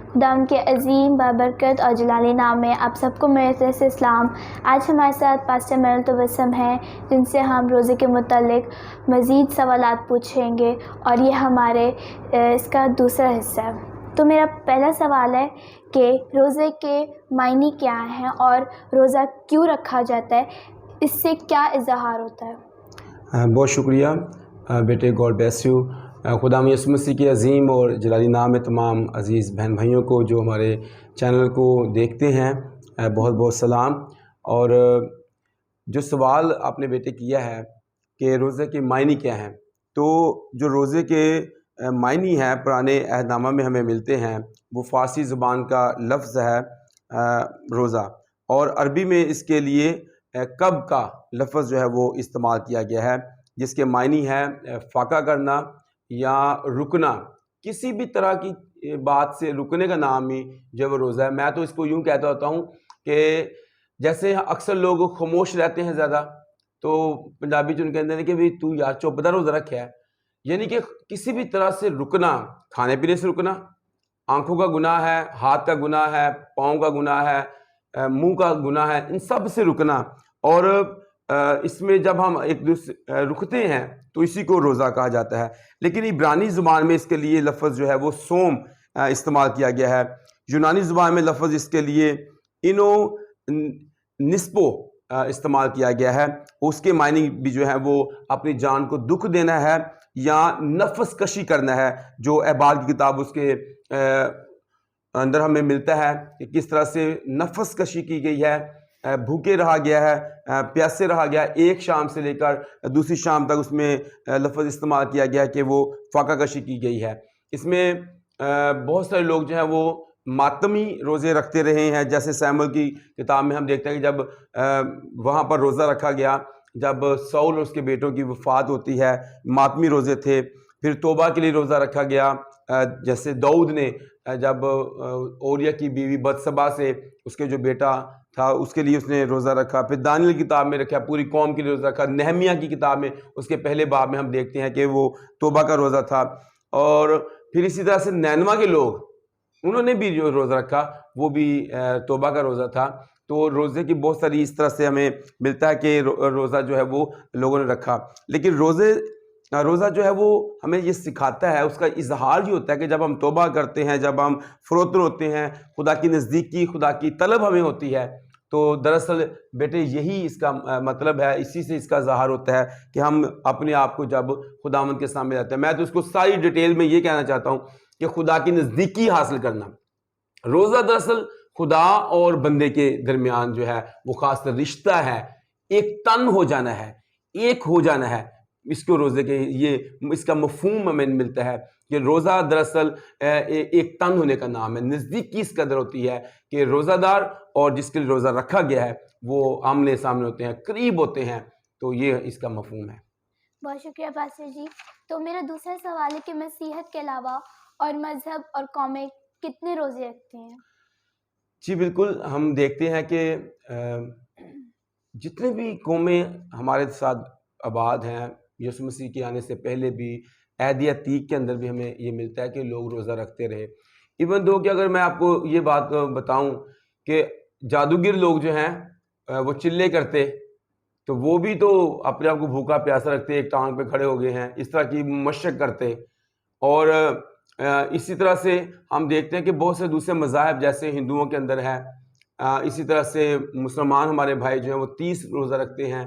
خدا ان کے عظیم بابرکت اور جلالی نام میں آپ سب کو میرے طرف سے اسلام۔ آج ہمارے ساتھ پاسٹر میرل توسم ہیں جن سے ہم روزے کے متعلق مزید سوالات پوچھیں گے، اور یہ ہمارے اس کا دوسرا حصہ ہے۔ تو میرا پہلا سوال ہے کہ روزے کے معنی کیا ہیں اور روزہ کیوں رکھا جاتا ہے، اس سے کیا اظہار ہوتا ہے؟ بہت شکریہ بیٹے، گاڈ بلیس یو۔ خدا یسوع مسیح کے عظیم اور جلالی نام میں تمام عزیز بہن بھائیوں کو جو ہمارے چینل کو دیکھتے ہیں بہت بہت سلام۔ اور جو سوال آپ نے بیٹے کیا ہے کہ روزے کے معنی کیا ہیں، تو جو روزے کے معنی ہیں پرانے عہد نامہ میں ہمیں ملتے ہیں، وہ فارسی زبان کا لفظ ہے روزہ، اور عربی میں اس کے لیے کب کا لفظ جو ہے وہ استعمال کیا گیا ہے، جس کے معنی ہے فاقہ کرنا یا رکنا، کسی بھی طرح کی بات سے رکنے کا نام ہی جو وہ روزہ ہے۔ میں تو اس کو یوں کہتا ہوتا ہوں کہ جیسے اکثر لوگ خاموش رہتے ہیں زیادہ، تو پنجابی چن کہتے ہیں کہ بھی تو یار چپ دا روزہ رکھا ہے، یعنی کہ کسی بھی طرح سے رکنا، کھانے پینے سے رکنا، آنکھوں کا گناہ ہے، ہاتھ کا گناہ ہے، پاؤں کا گناہ ہے، منہ کا گناہ ہے، ان سب سے رکنا۔ اور اس میں جب ہم ایک دوسرے رکتے ہیں تو اسی کو روزہ کہا جاتا ہے۔ لیکن عبرانی زبان میں اس کے لیے لفظ جو ہے وہ صوم استعمال کیا گیا ہے۔ یونانی زبان میں لفظ اس کے لیے انو نسپو استعمال کیا گیا ہے۔ اس کے معنی بھی جو ہے وہ اپنی جان کو دکھ دینا ہے یا نفس کشی کرنا ہے، جو احبار کی کتاب اس کے اندر ہمیں ملتا ہے کہ کس طرح سے نفس کشی کی گئی ہے، بھوکے رہا گیا ہے، پیاسے رہا گیا ہے، ایک شام سے لے کر دوسری شام تک اس میں لفظ استعمال کیا گیا کہ وہ فاقہ کشی کی گئی ہے۔ اس میں بہت سارے لوگ جو ہیں وہ ماتمی روزے رکھتے رہے ہیں، جیسے سیموئیل کی کتاب میں ہم دیکھتے ہیں کہ جب وہاں پر روزہ رکھا گیا، جب سول اور اس کے بیٹوں کی وفات ہوتی ہے، ماتمی روزے تھے۔ پھر توبہ کے لیے روزہ رکھا گیا، جیسے داؤد نے جب اوریا کی بیوی بتسبا سے اس کے جو بیٹا تھا اس کے لیے اس نے روزہ رکھا۔ پھر دانیل کی کتاب میں رکھا، پوری قوم کے لیے روزہ رکھا۔ نہمیہ کی کتاب میں اس کے پہلے باب میں ہم دیکھتے ہیں کہ وہ توبہ کا روزہ تھا۔ اور پھر اسی طرح سے نینوا کے لوگ، انہوں نے بھی جو روزہ رکھا وہ بھی توبہ کا روزہ تھا۔ تو روزے کی بہت ساری اس طرح سے ہمیں ملتا ہے کہ روزہ جو ہے وہ لوگوں نے رکھا۔ لیکن روزہ جو ہے وہ ہمیں یہ سکھاتا ہے، اس کا اظہار یہ ہوتا ہے کہ جب ہم توبہ کرتے ہیں، جب ہم فروتن ہوتے ہیں، خدا کی نزدیکی، خدا کی طلب ہمیں ہوتی ہے، تو دراصل بیٹے یہی اس کا مطلب ہے، اسی سے اس کا ظاہر ہوتا ہے کہ ہم اپنے آپ کو جب خداوند کے سامنے جاتے ہیں۔ میں تو اس کو ساری ڈیٹیل میں یہ کہنا چاہتا ہوں کہ خدا کی نزدیکی حاصل کرنا، روزہ دراصل خدا اور بندے کے درمیان جو ہے وہ خاص رشتہ ہے، ایک تن ہو جانا ہے، ایک ہو جانا ہے۔ اس کو روزے کے یہ اس کا مفہوم ہمیں ملتا ہے کہ روزہ دراصل ایک تن ہونے کا نام ہے۔ نزدیکی اس قدر ہوتی ہے کہ روزہ دار اور جس کے لیے روزہ رکھا گیا ہے وہ آمنے سامنے ہوتے ہیں، قریب ہوتے ہیں۔ تو یہ اس کا مفہوم ہے۔ بہت شکریہ پاسٹر جی۔ تو میرا دوسرا سوال ہے کہ مسیحیت کے علاوہ اور مذہب اور قومیں کتنے روزے رکھتے ہیں؟ جی بالکل، ہم دیکھتے ہیں کہ جتنے بھی قومیں ہمارے ساتھ آباد ہیں، یسوع مسیح کے آنے سے پہلے بھی عہد عتیق کے اندر بھی ہمیں یہ ملتا ہے کہ لوگ روزہ رکھتے رہے۔ ایون دو کہ اگر میں آپ کو یہ بات بتاؤں کہ جادوگر لوگ جو ہیں وہ چلے کرتے، تو وہ بھی تو اپنے آپ کو بھوکا پیاسا رکھتے، ایک ٹانگ پہ کھڑے ہو گئے ہیں، اس طرح کی مشق کرتے۔ اور اسی طرح سے ہم دیکھتے ہیں کہ بہت سے دوسرے مذاہب جیسے ہندوؤں کے اندر ہے، اسی طرح سے مسلمان ہمارے بھائی جو ہیں وہ 30 روزہ رکھتے ہیں،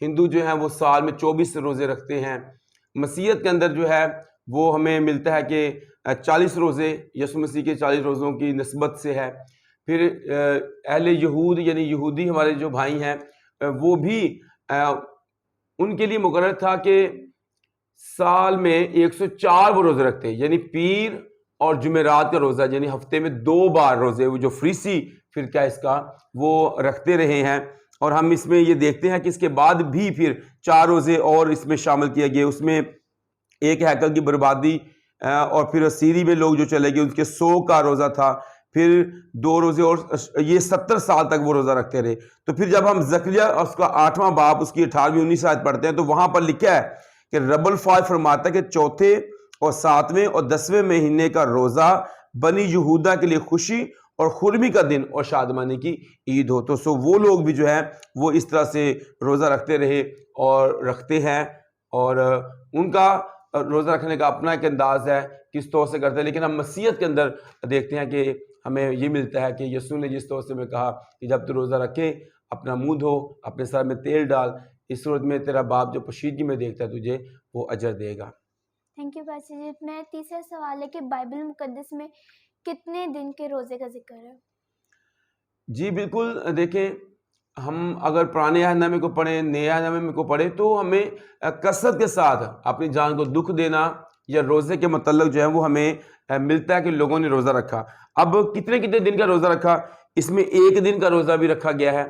ہندو جو ہیں وہ سال میں 24 روزے رکھتے ہیں۔ مسیحیت کے اندر جو ہے وہ ہمیں ملتا ہے کہ 40 روزے یسوع مسیح کے 40 روزوں کی نسبت سے ہے۔ پھر اہل یہود یعنی یہودی ہمارے جو بھائی ہیں وہ بھی ان کے لیے مقرر تھا کہ سال میں 104 وہ روزے رکھتے، یعنی پیر اور جمعرات کا روزہ، یعنی ہفتے میں 2 بار روزے، وہ جو فریسی فرقہ اس کا وہ رکھتے رہے ہیں۔ اور ہم اس میں یہ دیکھتے ہیں کہ اس کے بعد بھی پھر 4 روزے اور اس میں شامل کیے گئے، اس میں ایک ہیکل کی بربادی، اور پھر اسیری میں لوگ جو چلے گئے ان کے 100 کا روزہ تھا، پھر 2 روزے، اور یہ 70 سال تک وہ روزہ رکھتے رہے۔ تو پھر جب ہم زکریا اس کا 8واں باب اس کی 18ویں 19 آیت پڑھتے ہیں تو وہاں پر لکھا ہے کہ رب الفال فرماتا ہے کہ چوتھے اور 7ویں اور 10ویں مہینے کا روزہ بنی یہودا کے لیے خوشی اور خرمی کا دن اور شادمانی کی عید ہو. تو وہ لوگ بھی جو ہے وہ اس طرح سے روزہ رکھتے رہے اور رکھتے ہیں, اور ان کا روزہ رکھنے کا اپنا ایک انداز ہے, کس طور سے کرتے ہیں. لیکن ہم مسیحیت کے اندر دیکھتے ہیں کہ ہمیں یہ ملتا ہے کہ یسوع نے جس طور سے میں کہا کہ جب تو روزہ رکھے اپنا منہ دھو, اپنے سر میں تیل ڈال, اس صورت میں تیرا باپ جو پوشیدگی میں دیکھتا ہے تجھے وہ اجر دے گا. تھینک یو پاسٹر جی. میں تیسرا سوال ہے کہ بائبل مقدس میں کتنے دن کے روزے کا ذکر ہے؟ جی بالکل, دیکھیں ہم اگر پرانے عہد نامے کو پڑھیں, نئے عہد نامے کو پڑھیں, تو ہمیں کثرت کے ساتھ اپنی جان کو دکھ دینا یا روزے کے متعلق جو ہے وہ ہمیں ملتا ہے کہ لوگوں نے روزہ رکھا. اب کتنے دن کا روزہ رکھا؟ اس میں ایک دن کا روزہ بھی رکھا گیا ہے,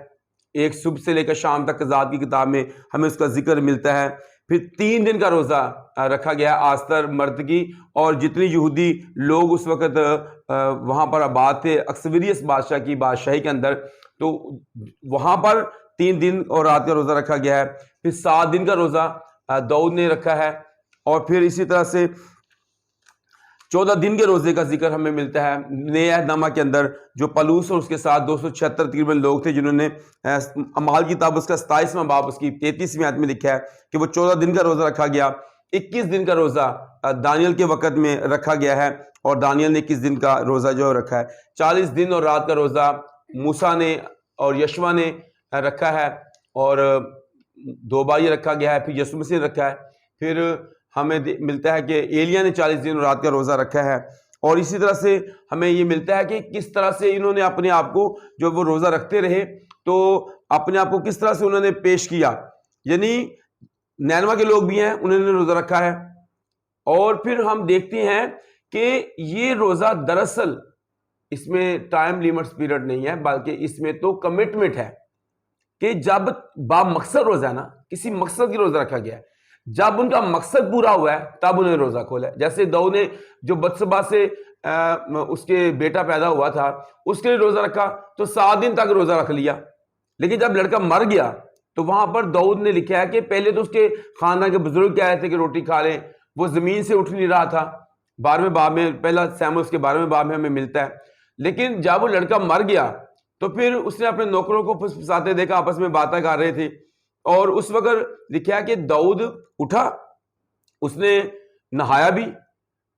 ایک صبح سے لے کر شام تک قضات کی کتاب میں ہمیں اس کا ذکر ملتا ہے. پھر 3 دن کا روزہ رکھا گیا ہے آستر مردگی, اور جتنی یہودی لوگ اس وقت وہاں پر آباد تھے اکسویریس بادشاہ کی بادشاہی کے اندر, تو وہاں پر 3 دن اور رات کا روزہ رکھا گیا ہے. پھر 7 دن کا روزہ داؤد نے رکھا ہے, اور پھر اسی طرح سے 14 دن کے روزے کا ذکر ہمیں ملتا ہے نئے عہد نامہ کے اندر, جو پلوس اور اس کے ساتھ 276 تقریباً لوگ تھے جنہوں نے اعمال کی کتاب اس کا 27واں باب اس کی 33ویں آیت میں لکھا ہے کہ وہ 14 دن کا روزہ رکھا گیا. 21 دن کا روزہ دانیل کے وقت میں رکھا گیا ہے, اور دانیل نے 21 دن کا روزہ جو رکھا ہے. 40 دن اور رات کا روزہ موسیٰ نے اور یشوع نے رکھا ہے, اور 2 بار یہ رکھا گیا ہے. پھر یسوع مسیح نے رکھا ہے. پھر ہمیں ملتا ہے کہ ایلیا نے 40 دن اور رات کا روزہ رکھا ہے. اور اسی طرح سے ہمیں یہ ملتا ہے کہ کس طرح سے انہوں نے اپنے آپ کو جو وہ روزہ رکھتے رہے تو اپنے آپ کو کس طرح سے انہوں نے پیش کیا. یعنی نینوا کے لوگ بھی ہیں, انہوں نے روزہ رکھا ہے. اور پھر ہم دیکھتے ہیں کہ یہ روزہ دراصل اس میں ٹائم لیمٹس پیریڈ نہیں ہے, بلکہ اس میں تو کمٹمنٹ ہے کہ جب با مقصد روزہ ہے نا, کسی مقصد کی روزہ رکھا گیا ہے, جب ان کا مقصد پورا ہوا ہے تب انہوں نے روزہ کھولا ہے. جیسے داؤد نے جو بتسبا سے اس کے بیٹا پیدا ہوا تھا اس کے لیے روزہ رکھا تو 7 دن تک روزہ رکھ لیا. لیکن جب لڑکا مر گیا تو وہاں پر داؤد نے لکھا ہے کہ پہلے تو اس کے خاندان کے بزرگ کہہ رہے تھے کہ روٹی کھا لیں, وہ زمین سے اٹھ نہیں رہا تھا. 12ویں باب میں, پہلا سیموئیل اس کے 12ویں باب میں ہمیں ملتا ہے. لیکن جب وہ لڑکا مر گیا تو پھر اس نے اپنے نوکروں کو پھسپھساتے دیکھا, آپس میں باتیں کر رہے تھے, اور اس وقت لکھا کہ داؤد اٹھا, اس نے نہایا بھی,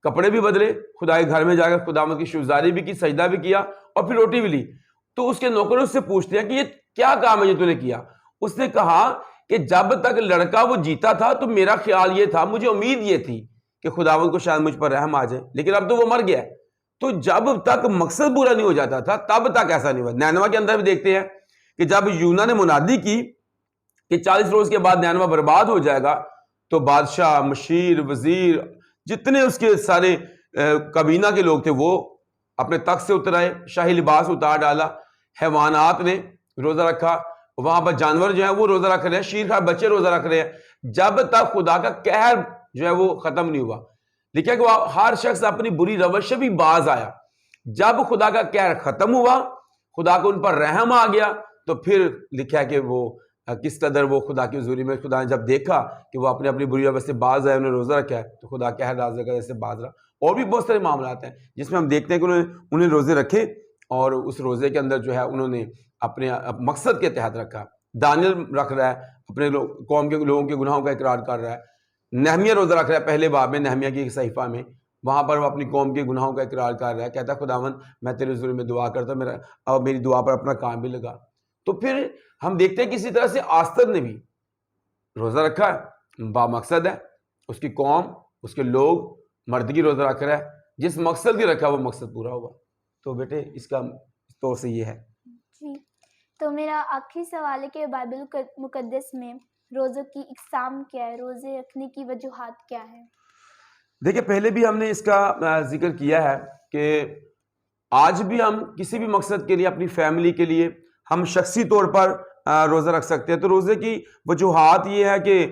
کپڑے بھی بدلے, خدا کے گھر میں جا کر خداوند کی شکرگزاری بھی کی, سجدہ بھی کیا, اور پھر روٹی بھی لی. تو اس کے نوکر اس سے پوچھتے ہیں کہ یہ کیا کام ہے جو تو نے کیا؟ اس نے کہا کہ جب تک لڑکا وہ جیتا تھا تو میرا خیال یہ تھا, مجھے امید یہ تھی کہ خداوند کو شاید مجھ پر رحم آ جائے, لیکن اب تو وہ مر گیا ہے. تو جب تک مقصد پورا نہیں ہو جاتا تھا تب تک ایسا نہیں ہوا. نینوا کے اندر بھی دیکھتے ہیں کہ جب یونا نے منادی کی کہ 40 روز کے بعد نینوا برباد ہو جائے گا, تو بادشاہ, مشیر, وزیر, جتنے اس کے سارے کابینہ کے لوگ تھے وہ اپنے تخت سے اتر آئے, شاہی لباس اتار ڈالا, حیوانات نے روزہ رکھا, وہاں پر جانور جو ہیں وہ روزہ رکھ رہے ہیں, شیرخوار بچے روزہ رکھ رہے ہیں, جب تک خدا کا قہر جو ہے وہ ختم نہیں ہوا. لکھا کہ ہر شخص اپنی بری روش سے بھی باز آیا. جب خدا کا قہر ختم ہوا, خدا کو ان پر رحم آ گیا, تو پھر لکھا کہ وہ کس قدر وہ خدا کی حضوری میں, خدا نے جب دیکھا کہ وہ اپنے اپنی بری روش سے باز آئے, انہوں نے روزہ رکھا ہے, تو خدا قہر راضی کر سے باز رہا. اور بھی بہت سارے معاملات ہیں جس میں ہم دیکھتے ہیں کہ انہیں روزے رکھے, اور اس روزے کے اندر جو ہے انہوں نے اپنے مقصد کے تحت رکھا. دانیل رکھ رہا ہے, اپنے قوم کے لوگوں کے گناہوں کا اقرار کر رہا ہے. نہمیہ روزہ رکھ رہا ہے, پہلے باب میں نہمیہ کی ایک صحیفہ میں, وہاں پر وہ اپنی قوم کے گناہوں کا اقرار کر رہا ہے, کہتا ہے خداوند میں تیرے حضور میں دعا کرتا ہوں, اور میری دعا پر اپنا کام بھی لگا. تو پھر ہم دیکھتے ہیں کسی طرح سے آستر نے بھی روزہ رکھا ہے, با مقصد ہے, اس کی قوم, اس کے لوگ, مردگی روزہ رکھ رہا ہے, جس مقصد کی رکھا وہ مقصد پورا ہوا. تو بیٹے اس کا طور سے یہ ہے. جی, تو میرا آخری سوال ہے کہ بائبل مقدس میں روزوں کی اقسام کیا ہے, روزے رکھنے کی وجوہات کیا ہے؟ دیکھیں پہلے بھی ہم نے اس کا ذکر کیا ہے کہ آج بھی ہم کسی بھی مقصد کے لیے, اپنی فیملی کے لیے ہم شخصی طور پر روزہ رکھ سکتے ہیں. تو روزے کی وجوہات یہ ہے کہ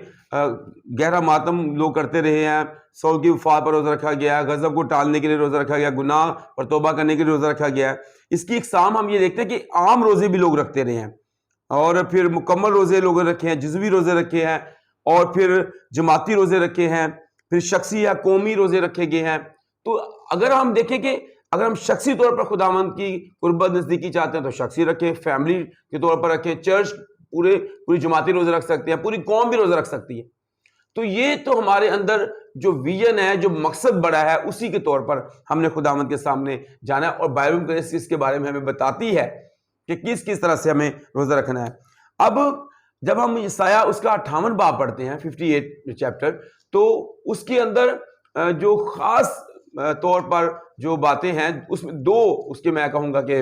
گہرا ماتم لوگ کرتے رہے ہیں, سول کی وفات پر روزہ رکھا گیا ہے, غضب کو ٹالنے کے لیے روزہ رکھا گیا, گناہ پر توبہ کرنے کے لیے روزہ رکھا گیا ہے. اس کی اقسام ہم یہ دیکھتے ہیں کہ عام روزے بھی لوگ رکھتے رہے ہیں, اور پھر مکمل روزے لوگوں نے رکھے ہیں, جزوی روزے رکھے ہیں, اور پھر جماعتی روزے رکھے ہیں, پھر شخصی یا قومی روزے رکھے گئے ہیں. تو اگر ہم دیکھیں کہ اگر ہم شخصی طور پر خداوند کی قربت نزدیکی چاہتے ہیں تو شخصی رکھیں، فیملی کے طور پر رکھیں، چرچ پوری جماعتی روزے رکھ سکتے ہیں، پوری قوم بھی روزہ رکھ سکتی ہے. تو یہ تو ہمارے اندر جو ویژن ہے، جو مقصد بڑا ہے، اسی کے طور پر ہم نے خداوند کے سامنے جانا ہے. اور بائبل مقدس اس کے بارے میں ہمیں بتاتی ہے کہ کس طرح سے ہمیں روزہ رکھنا ہے. اب جب ہم یسایہ اس کا 58 باب پڑھتے ہیں، 58 چیپٹر، تو اس کے اندر جو خاص طور پر جو باتیں ہیں، اس میں دو اس کے میں کہوں گا کہ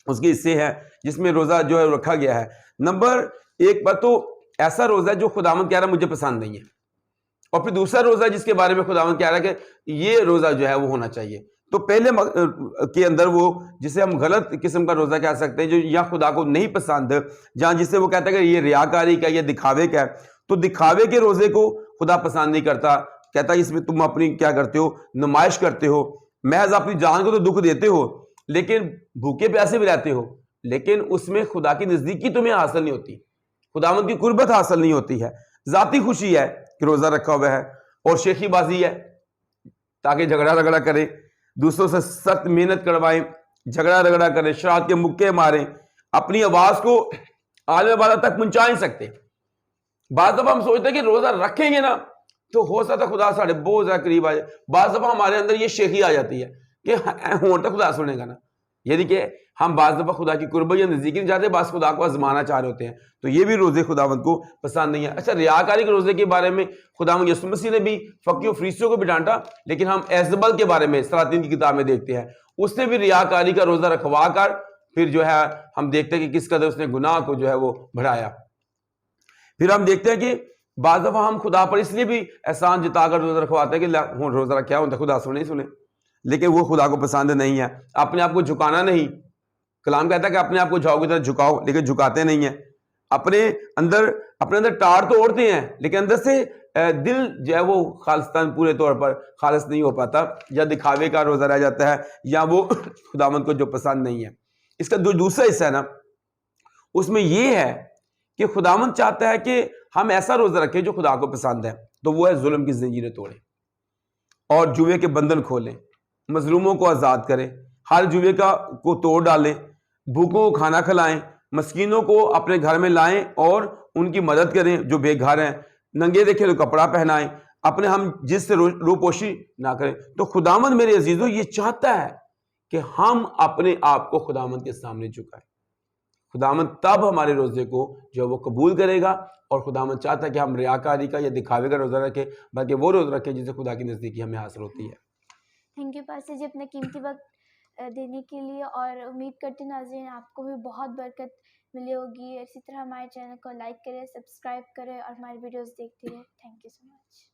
اس کے حصے ہیں جس میں روزہ جو ہے رکھا گیا ہے. نمبر ایک پر تو ایسا روزہ ہے جو خداوند کہہ رہا ہے مجھے پسند نہیں ہے، اور پھر دوسرا روزہ جس کے بارے میں خداوند کہہ رہا ہے کہ یہ روزہ جو ہے وہ ہونا چاہیے. تو پہلے کے اندر وہ جسے ہم غلط قسم کا روزہ کہہ سکتے ہیں، جو یا خدا کو نہیں پسند، جہاں جسے وہ کہتا ہے کہ یہ ریاکاری کا، یہ دکھاوے کا ہے. تو دکھاوے کے روزے کو خدا پسند نہیں کرتا، کہتا ہے اس میں تم اپنی کیا کرتے ہو، نمائش کرتے ہو، محض اپنی جان کو تو دکھ دیتے ہو، لیکن بھوکے پیاسے بھی رہتے ہو، لیکن اس میں خدا کی نزدیکی تمہیں حاصل نہیں ہوتی، خداوند کی قربت حاصل نہیں ہوتی ہے. ذاتی خوشی ہے کہ روزہ رکھا ہوا ہے، اور شیخی بازی ہے تاکہ جھگڑا رگڑا کرے، دوسروں سے سخت محنت کروائیں، جھگڑا رگڑا کریں، شرارت کے مکے ماریں، اپنی آواز کو عالم والا تک پہنچا نہیں سکتے. بعض دفعہ ہم سوچتے ہیں کہ روزہ رکھیں گے نا تو ہو سکتا ہے خدا ساڑھے بہت زیادہ قریب آ جائے. بعض دفعہ ہمارے اندر یہ شیخی آ جاتی ہے کہ ہوں تو خدا سنے گا نا، یعنی کہ ہم بعض دفعہ خدا کی قربت یا نزدیکی نہیں چاہتے، بعض خدا کو آزمانا چاہ رہے ہوتے ہیں. تو یہ بھی روزے خداوند کو پسند نہیں ہے. اچھا، ریاکاری کے روزے کے بارے میں خداوند یسوع مسیح نے بھی فقیوں فریسیوں کو بھی ڈانٹا، لیکن ہم ایزبل کے بارے میں سلاطین کی کتاب میں دیکھتے ہیں، اس نے بھی ریاکاری کا روزہ رکھوا کر پھر جو ہے ہم دیکھتے ہیں کہ کس قدر اس نے گناہ کو جو ہے وہ بڑھایا. پھر ہم دیکھتے ہیں کہ بعض دفعہ ہم خدا پر اس لیے بھی احسان جتا کر روزہ رکھواتے ہیں کہ روزہ رکھا ہوں تو خدا سنے، لیکن وہ خدا کو پسند نہیں ہے. اپنے آپ کو جھکانا نہیں، کلام کہتا ہے کہ اپنے آپ کو جھاؤ کی طرح جھکاؤ، لیکن جھکاتے نہیں ہیں. اپنے اندر ٹار تو اوڑھتے ہیں، لیکن اندر سے دل جو ہے وہ خالصتاً پورے طور پر خالص نہیں ہو پاتا، یا دکھاوے کا روزہ رہ جاتا ہے، یا وہ خداوند کو جو پسند نہیں ہے. اس کا جو دوسرا حصہ ہے نا، اس میں یہ ہے کہ خداوند چاہتا ہے کہ ہم ایسا روزہ رکھیں جو خدا کو پسند ہے. تو وہ ہے ظلم کی زنجیریں توڑیں اور جوئے کے بندھن کھولیں، مظلوموں کو آزاد کریں، ہر جوئے کو توڑ ڈالیں، بھوکوں کو کھانا کھلائیں، مسکینوں کو اپنے گھر میں لائیں اور ان کی مدد کریں جو بے گھر ہیں، ننگے دیکھیں تو کپڑا پہنائیں، اپنے ہم جس سے روپوشی نہ کریں. تو خداوند میرے عزیزو یہ چاہتا ہے کہ ہم اپنے آپ کو خداوند کے سامنے جھکائیں. خداوند تب ہمارے روزے کو جو وہ قبول کرے گا، اور خداوند چاہتا ہے کہ ہم ریاکاری کا یا دکھاوے کا روزہ رکھیں، بلکہ وہ روزہ رکھیں جس سے خدا کی نزدیکی ہمیں حاصل ہوتی ہے. تھینک یو پاسٹر جی اپنا قیمتی وقت دینے کے لیے، اور امید کرتی ناظرین آپ کو بھی بہت برکت ملی ہوگی. اسی طرح ہمارے چینل کو لائک کریں، سبسکرائب کریں اور ہماری ویڈیوز دیکھتے رہیں. Thank you so much.